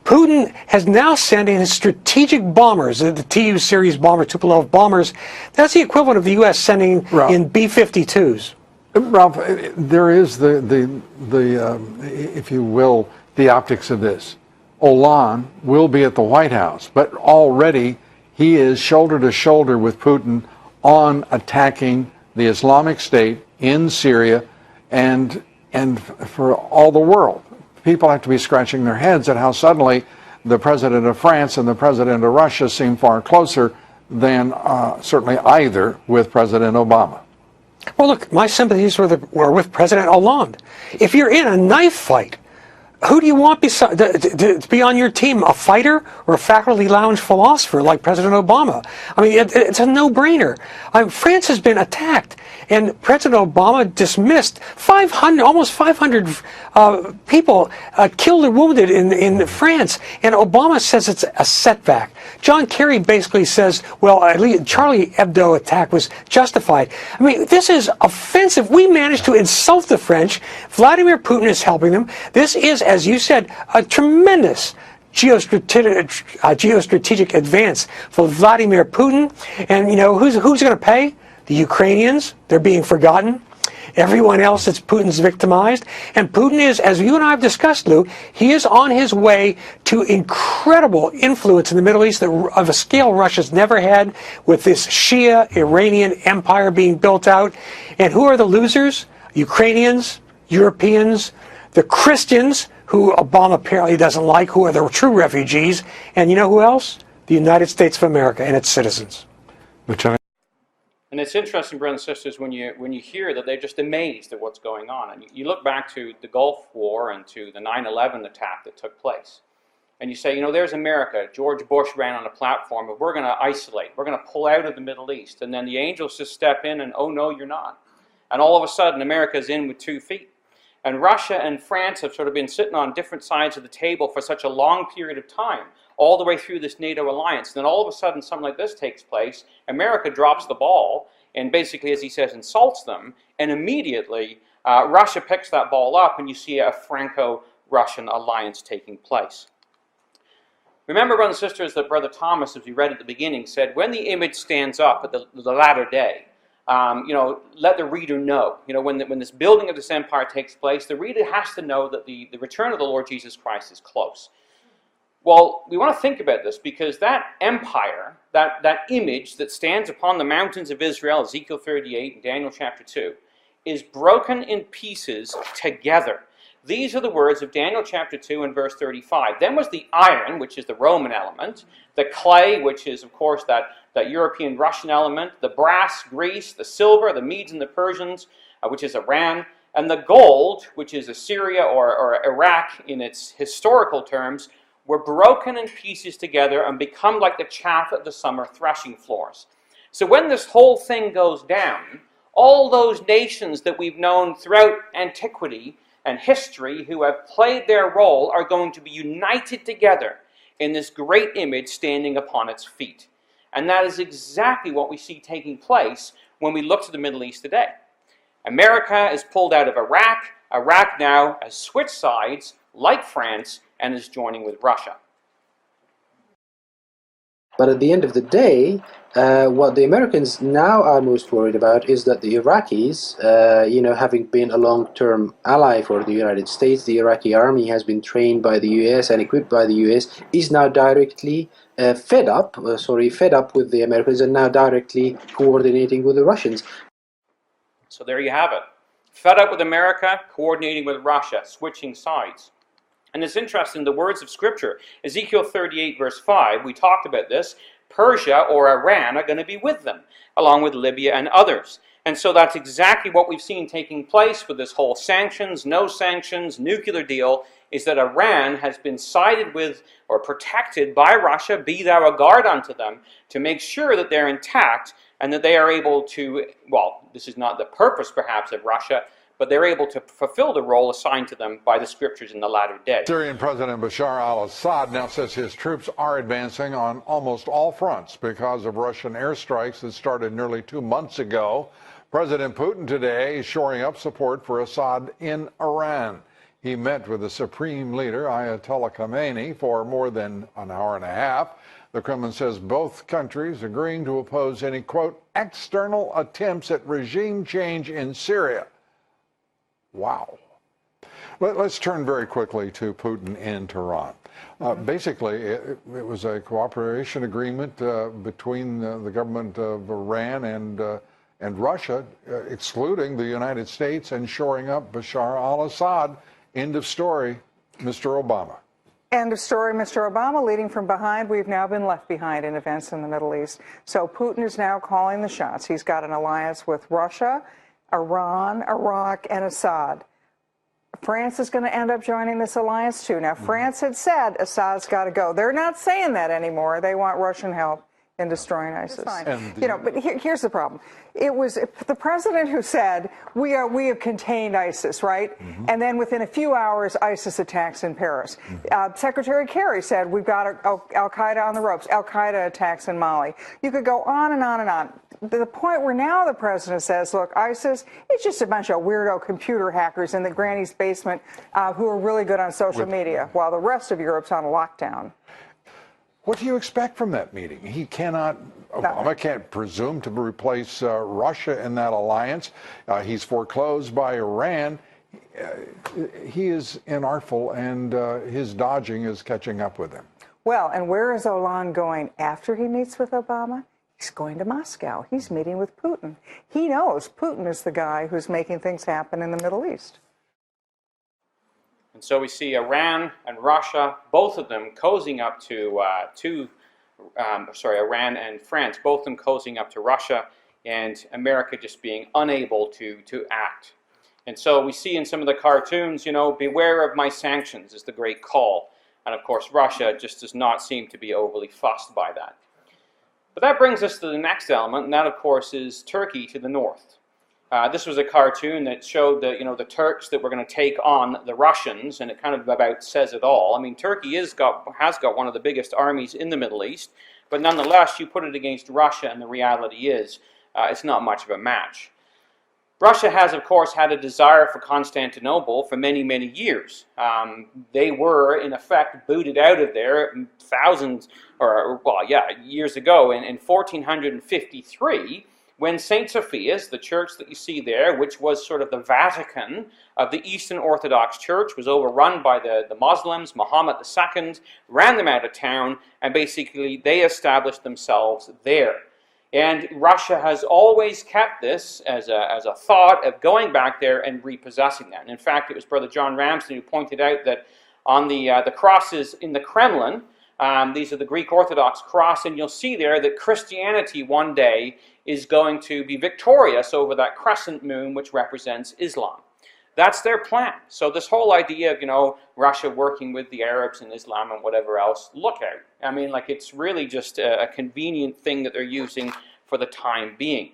Putin has now sent in his strategic bombers, the Tu series bomber, Tupolev bombers. That's the equivalent of the U.S. sending in B-52s. Ralph, there is if you will, the optics of this. Hollande will be at the White House, but already he is shoulder to shoulder with Putin on attacking the Islamic State in Syria and for all the world. People have to be scratching their heads at how suddenly the president of France and the president of Russia seem far closer than certainly either with President Obama. Well, look, my sympathies were with President Hollande. If you're in a knife fight, who do you want to be on your team, a fighter or a faculty lounge philosopher like President Obama? I mean, it's a no-brainer. France has been attacked, and President Obama dismissed 500, almost 500 people killed or wounded in France, and Obama says it's a setback. John Kerry basically says, well, at least Charlie Hebdo attack was justified. I mean, this is offensive. We managed to insult the French. Vladimir Putin is helping them. This is, as you said, a tremendous geostrategic advance for Vladimir Putin. And, you know, who's going to pay? The Ukrainians. They're being forgotten. Everyone else that's Putin's victimized. And Putin is, as you and I have discussed, Lou, he is on his way to incredible influence in the Middle East of a scale Russia's never had, with this Shia Iranian empire being built out. And who are the losers? Ukrainians, Europeans, the Christians, who Obama apparently doesn't like, who are the true refugees. And you know who else? The United States of America and its citizens. And it's interesting, brothers and sisters, when you hear that they're just amazed at what's going on. And you look back to the Gulf War and to the 9/11 attack that took place. And you say, you know, there's America. George Bush ran on a platform of, we're going to isolate. We're going to pull out of the Middle East. And then the angels just step in and, oh, no, you're not. And all of a sudden, America's in with 2 feet. And Russia and France have sort of been sitting on different sides of the table for such a long period of time, all the way through this NATO alliance. And then all of a sudden, something like this takes place. America drops the ball and basically, as he says, insults them. And immediately, Russia picks that ball up and you see a Franco-Russian alliance taking place. Remember, brothers and sisters, that Brother Thomas, as we read at the beginning, said, when the image stands up at the latter day, you know, let the reader know. You know, when this building of this empire takes place, the reader has to know that the return of the Lord Jesus Christ is close. Well, we want to think about this because that empire, that image that stands upon the mountains of Israel, Ezekiel 38 and Daniel chapter 2, is broken in pieces together. These are the words of Daniel chapter 2 and verse 35. Then was the iron, which is the Roman element, the clay, which is, of course, that European Russian element, the brass, Greece, the silver, the Medes and the Persians, which is Iran, and the gold, which is Assyria or Iraq in its historical terms, were broken in pieces together and become like the chaff at the summer threshing floors. So when this whole thing goes down, all those nations that we've known throughout antiquity and history who have played their role are going to be united together in this great image standing upon its feet. And that is exactly what we see taking place when we look to the Middle East today. America is pulled out of Iraq. Iraq now has switched sides, like France, and is joining with Russia. But at the end of the day, what the Americans now are most worried about is that the Iraqis, you know, having been a long-term ally for the United States, the Iraqi army has been trained by the US and equipped by the US, is now directly fed up with the Americans and now directly coordinating with the Russians. So there you have it. Fed up with America, coordinating with Russia, switching sides. And it's interesting, the words of Scripture, Ezekiel 38 verse 5, we talked about this, Persia or Iran are going to be with them, along with Libya and others. And so that's exactly what we've seen taking place with this whole sanctions, no sanctions, nuclear deal, is that Iran has been sided with or protected by Russia, be thou a guard unto them, to make sure that they're intact and that they are able to, well, this is not the purpose perhaps of Russia, but they're able to fulfill the role assigned to them by the Scriptures in the latter day. Syrian President Bashar al-Assad now says his troops are advancing on almost all fronts because of Russian airstrikes that started nearly 2 months ago. President Putin today is shoring up support for Assad in Iran. He met with the supreme leader, Ayatollah Khamenei, for more than an hour and a half. The Kremlin says both countries agreeing to oppose any, quote, external attempts at regime change in Syria. Wow. Let's turn very quickly to Putin in Tehran. Basically, it was a cooperation agreement between the government of Iran and Russia, excluding the United States and shoring up Bashar al-Assad. End of story, Mr. Obama. End of story, Mr. Obama. Leading from behind, we've now been left behind in events in the Middle East. So Putin is now calling the shots. He's got an alliance with Russia, Iran, Iraq, and Assad. France is going to end up joining this alliance too. Now, France had said Assad's got to go. They're not saying that anymore. They want Russian help in destroying ISIS. But here's the problem. It was the president who said, we have contained ISIS, right? And then within a few hours, ISIS attacks in Paris. Secretary Kerry said, we've got Al-Qaeda on the ropes. Al-Qaeda attacks in Mali. You could go on and on and on. To the point where now the president says, look, ISIS, it's just a bunch of weirdo computer hackers in the granny's basement who are really good on social media, while the rest of Europe's on lockdown. What do you expect from that meeting? Obama can't presume to replace Russia in that alliance. He's foreclosed by Iran. He is inartful, and his dodging is catching up with him. Well, and where is Hollande going after he meets with Obama? He's going to Moscow. He's meeting with Putin. He knows Putin is the guy who's making things happen in the Middle East. And so we see Iran and Russia, both of them cozying up to Iran and France, both of them cozying up to Russia, and America just being unable to act. And so we see in some of the cartoons, beware of my sanctions is the great call. And of course, Russia just does not seem to be overly fussed by that. But that brings us to the next element, and that, of course, is Turkey to the north. This was a cartoon that showed the Turks that were going to take on the Russians, and it kind of about says it all. I mean, Turkey has got one of the biggest armies in the Middle East, but nonetheless, you put it against Russia, and the reality is it's not much of a match. Russia has, of course, had a desire for Constantinople for many, many years. They were, in effect, booted out of there years ago in 1453, when St. Sophia's, the church that you see there, which was sort of the Vatican of the Eastern Orthodox Church, was overrun by the Muslims. Muhammad II ran them out of town, and basically they established themselves there. And Russia has always kept this as a thought of going back there and repossessing that. And in fact, it was Brother John Ramsden who pointed out that on the crosses in the Kremlin, these are the Greek Orthodox cross, and you'll see there that Christianity one day is going to be victorious over that crescent moon which represents Islam. That's their plan. So this whole idea of, Russia working with the Arabs and Islam and whatever else, look out. I mean, it's really just a convenient thing that they're using for the time being.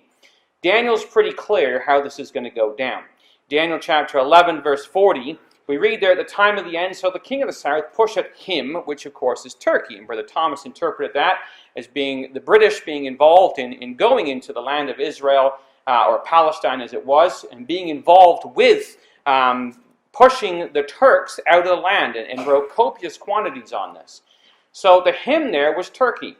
Daniel's pretty clear how this is going to go down. Daniel chapter 11, verse 40, we read there, at the time of the end, so the king of the south pusheth him, which of course is Turkey. And Brother Thomas interpreted that as being the British being involved in going into the land of Israel, or Palestine as it was, and being involved with pushing the Turks out of the land, and wrote copious quantities on this. So the him there was Turkey.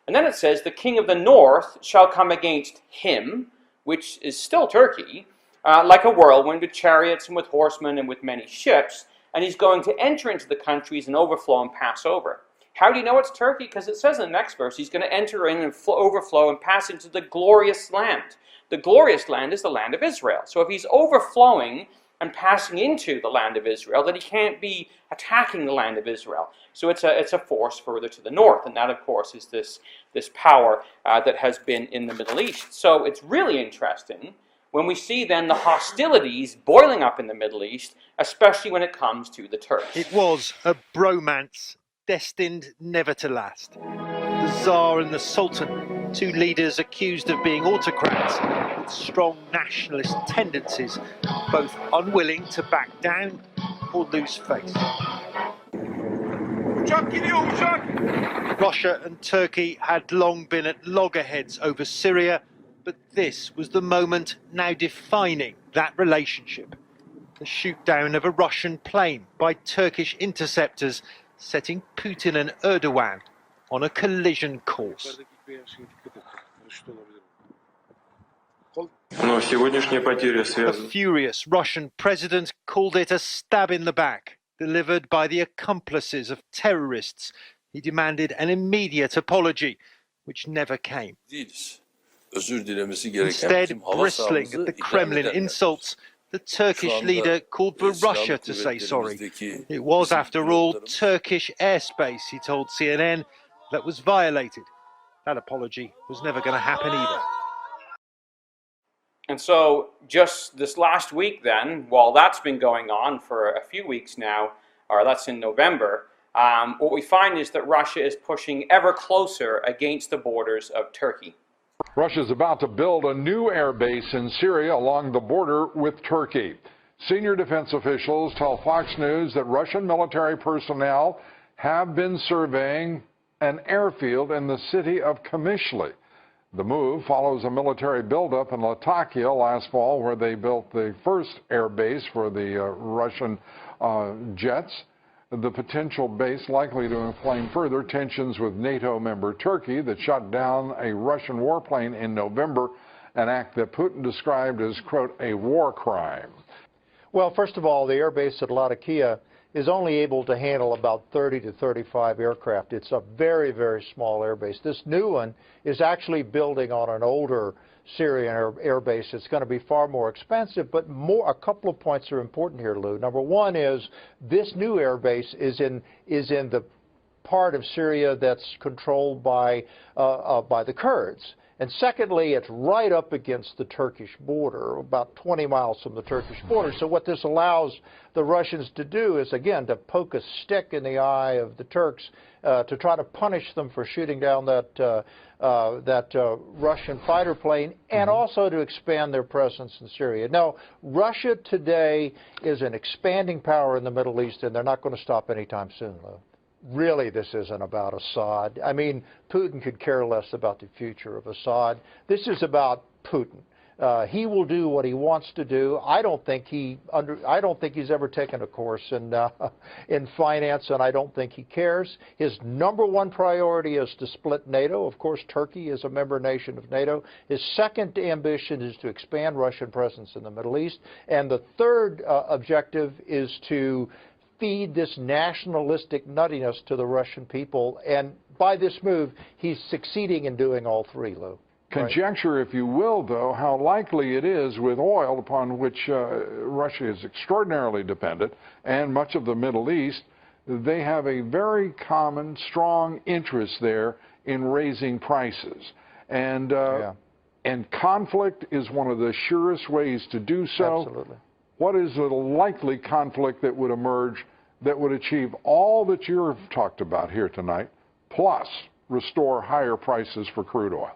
And then it says, the king of the north shall come against him, which is still Turkey, like a whirlwind with chariots and with horsemen and with many ships, and he's going to enter into the countries and overflow and pass over. How do you know it's Turkey? Because it says in the next verse, he's going to enter in and overflow and pass into the glorious land. The glorious land is the land of Israel. So if he's overflowing and passing into the land of Israel, then he can't be attacking the land of Israel. So it's a force further to the north, and that, of course, is this power that has been in the Middle East. So it's really interesting when we see then the hostilities boiling up in the Middle East, especially when it comes to the Turks. It was a bromance destined never to last. The Tsar and the Sultan, two leaders accused of being autocrats with strong nationalist tendencies, both unwilling to back down or lose face. Russia and Turkey had long been at loggerheads over Syria, but this was the moment now defining that relationship. The shoot down of a Russian plane by Turkish interceptors, setting Putin and Erdogan on a collision course. A furious Russian president called it a stab in the back, delivered by the accomplices of terrorists. He demanded an immediate apology, which never came. Instead, bristling at the Kremlin insults, the Turkish leader called for Russia to say sorry. It was, after all, Turkish airspace, he told CNN, that was violated. That apology was never going to happen either. And so just this last week then, while that's been going on for a few weeks now, or that's in November, what we find is that Russia is pushing ever closer against the borders of Turkey. Russia is about to build a new air base in Syria along the border with Turkey. Senior defense officials tell Fox News that Russian military personnel have been surveying an airfield in the city of Kamishli. The move follows a military buildup in Latakia last fall, where they built the first air base for the Russian jets. The potential base likely to inflame further tensions with NATO member Turkey that shot down a Russian warplane in November, an act that Putin described as, quote, a war crime. Well, first of all, the air base at Latakia is only able to handle about 30 to 35 aircraft. It's a very, very small air base. This new one is actually building on an older Syrian air base. It's going to be far more expensive, but a couple of points are important here, Lou. Number one is this new air base is in the part of Syria that's controlled by the Kurds. And secondly, it's right up against the Turkish border, about 20 miles from the Turkish border. So what this allows the Russians to do is, again, to poke a stick in the eye of the Turks to try to punish them for shooting down that Russian fighter plane, and also to expand their presence in Syria. Now, Russia today is an expanding power in the Middle East, and they're not going to stop anytime soon, Lou. Really, this isn't about Assad. I mean, Putin could care less about the future of Assad. This is about Putin. He will do what he wants to do. I don't think he's ever taken a course in finance, and I don't think he cares. His number one priority is to split NATO. Of course, Turkey is a member nation of NATO. His second ambition is to expand Russian presence in the Middle East, and the third objective is to feed this nationalistic nuttiness to the Russian people. And by this move, he's succeeding in doing all three, Lou. Conjecture, if you will, though, how likely it is with oil, upon which Russia is extraordinarily dependent, and much of the Middle East, they have a very common, strong interest there in raising prices. And conflict is one of the surest ways to do so. Absolutely. What is the likely conflict that would emerge that would achieve all that you've talked about here tonight, plus restore higher prices for crude oil?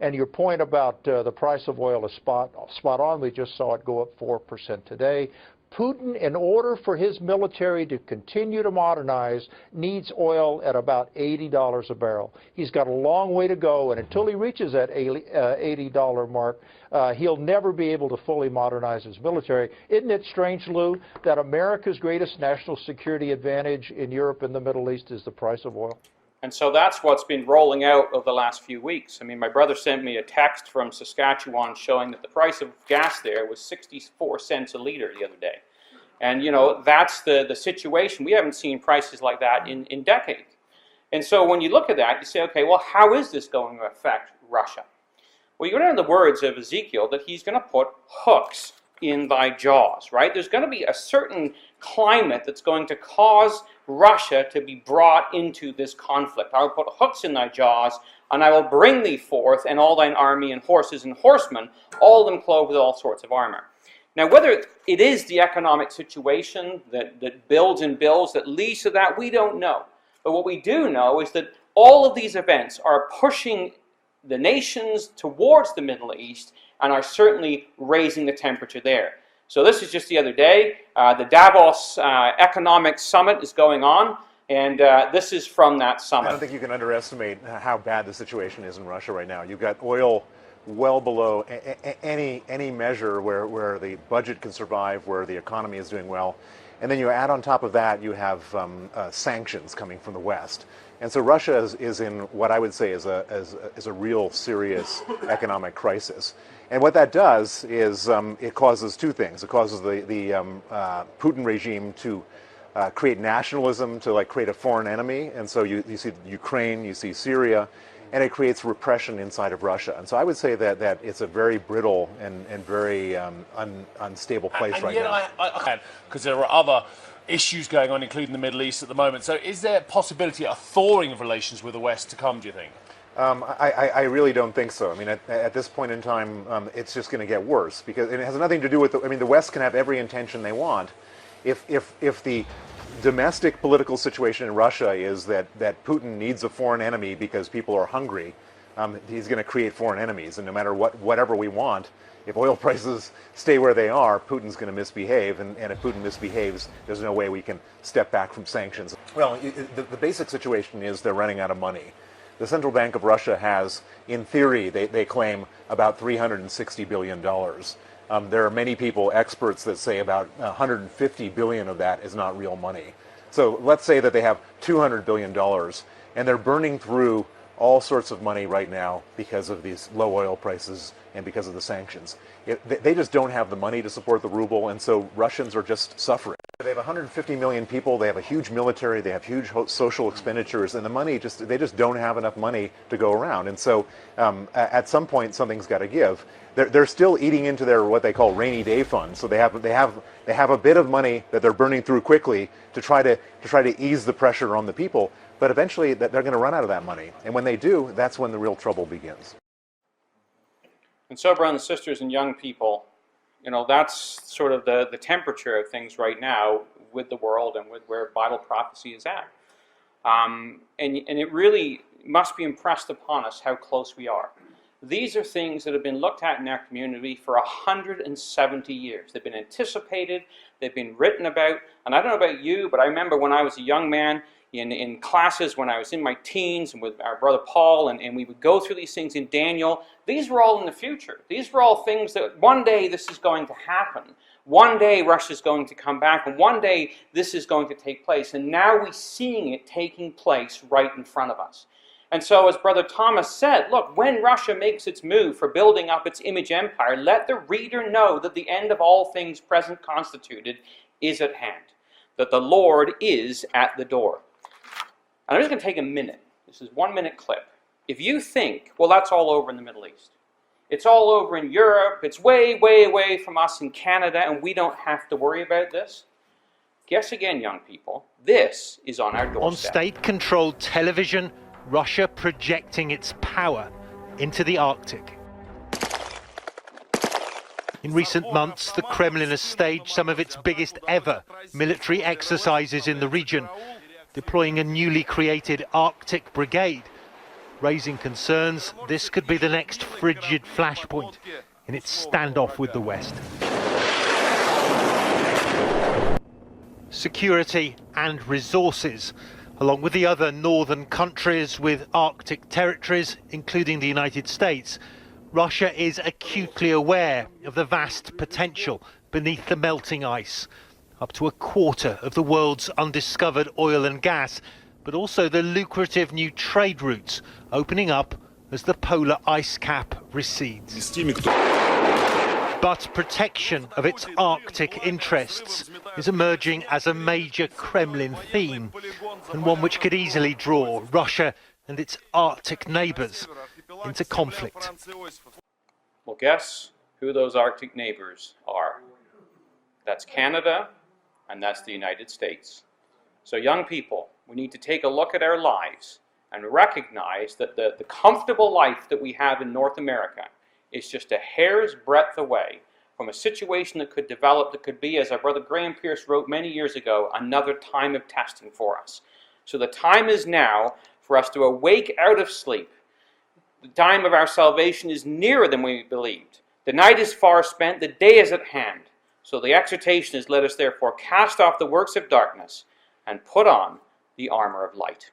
And your point about the price of oil is spot on. We just saw it go up 4% today. Putin, in order for his military to continue to modernize, needs oil at about $80 a barrel. He's got a long way to go, and until he reaches that $80 mark, he'll never be able to fully modernize his military. Isn't it strange, Lou, that America's greatest national security advantage in Europe and the Middle East is the price of oil? And so that's what's been rolling out over the last few weeks. I mean, my brother sent me a text from Saskatchewan showing that the price of gas there was 64 cents a liter the other day. And, you know, that's the situation. We haven't seen prices like that in decades. And so when you look at that, you say, okay, well, how is this going to affect Russia? Well, you learn the words of Ezekiel that he's going to put hooks in thy jaws, right? There's going to be a certain climate that's going to cause Russia to be brought into this conflict. I will put hooks in thy jaws, and I will bring thee forth, and all thine army and horses and horsemen, all of them clothed with all sorts of armor. Now, whether it is the economic situation that builds and builds that leads to that, we don't know. But what we do know is that all of these events are pushing the nations towards the Middle East and are certainly raising the temperature there. So this is just the other day. The Davos Economic Summit is going on, and this is from that summit. I don't think you can underestimate how bad the situation is in Russia right now. You've got oil well below any measure where the budget can survive, where the economy is doing well. And then you add on top of that, you have sanctions coming from the West. And so Russia is in what I would say is a real serious economic crisis. And what that does is it causes two things. It causes the Putin regime to create nationalism, to create a foreign enemy. And so you see Ukraine, you see Syria, and it creates repression inside of Russia. And so I would say that it's a very brittle and very unstable place right now. Because there are other issues going on, including the Middle East at the moment. So is there a possibility of thawing of relations with the West to come, do you think? I really don't think so. I mean, at this point in time, it's just going to get worse because it has nothing to do with. I mean, the West can have every intention they want. If the domestic political situation in Russia is that Putin needs a foreign enemy because people are hungry, he's going to create foreign enemies, and no matter whatever we want, if oil prices stay where they are, Putin's going to misbehave, and if Putin misbehaves, there's no way we can step back from sanctions. Well, the basic situation is they're running out of money. The Central Bank of Russia has, in theory, they claim about $360 billion. There are many people, experts, that say about 150 billion of that is not real money. So let's say that they have $200 billion, and they're burning through all sorts of money right now because of these low oil prices and because of the sanctions. They just don't have the money to support the ruble, and so Russians are just suffering. They have 150 million people, they have a huge military, they have huge social expenditures, and the money they just don't have enough money to go around. And so at some point something's got to give. They're still eating into their what they call rainy day fund. So they have a bit of money that they're burning through quickly to try to ease the pressure on the people. But eventually they're going to run out of that money, and when they do, that's when the real trouble begins. And so, brothers and sisters and young people, you know, that's sort of the temperature of things right now with the world and with where Bible prophecy is at. And it really must be impressed upon us how close we are. These are things that have been looked at in our community for 170 years. They've been anticipated, they've been written about, and I don't know about you, but I remember when I was a young man in classes when I was in my teens and with our brother Paul, and we would go through these things in Daniel. These were all in the future. These were all things that one day this is going to happen. One day Russia's going to come back, and one day this is going to take place. And now we're seeing it taking place right in front of us. And so, as Brother Thomas said, look, when Russia makes its move for building up its image empire, let the reader know that the end of all things present constituted is at hand, that the Lord is at the door. And I'm just going to take a minute. This is 1 minute clip. If you think, well, that's all over in the Middle East. It's all over in Europe. It's way, way away from us in Canada, and we don't have to worry about this. Guess again, young people. This is on our doorstep. On state-controlled television, Russia projecting its power into the Arctic. In recent months, the Kremlin has staged some of its biggest ever military exercises in the region, deploying a newly created Arctic brigade, raising concerns this could be the next frigid flashpoint in its standoff with the West. Security and resources, along with the other northern countries with Arctic territories, including the United States, Russia is acutely aware of the vast potential beneath the melting ice. Up to a quarter of the world's undiscovered oil and gas, but also the lucrative new trade routes opening up as the polar ice cap recedes. But protection of its Arctic interests is emerging as a major Kremlin theme, and one which could easily draw Russia and its Arctic neighbours into conflict. Well, guess who those Arctic neighbours are? That's Canada, and that's the United States. So young people, we need to take a look at our lives and recognize that the comfortable life that we have in North America is just a hair's breadth away from a situation that could develop, that could be, as our brother Graham Pierce wrote many years ago, another time of testing for us. So the time is now for us to awake out of sleep. The time of our salvation is nearer than we believed. The night is far spent, the day is at hand. So the exhortation is, let us therefore cast off the works of darkness and put on the armor of light.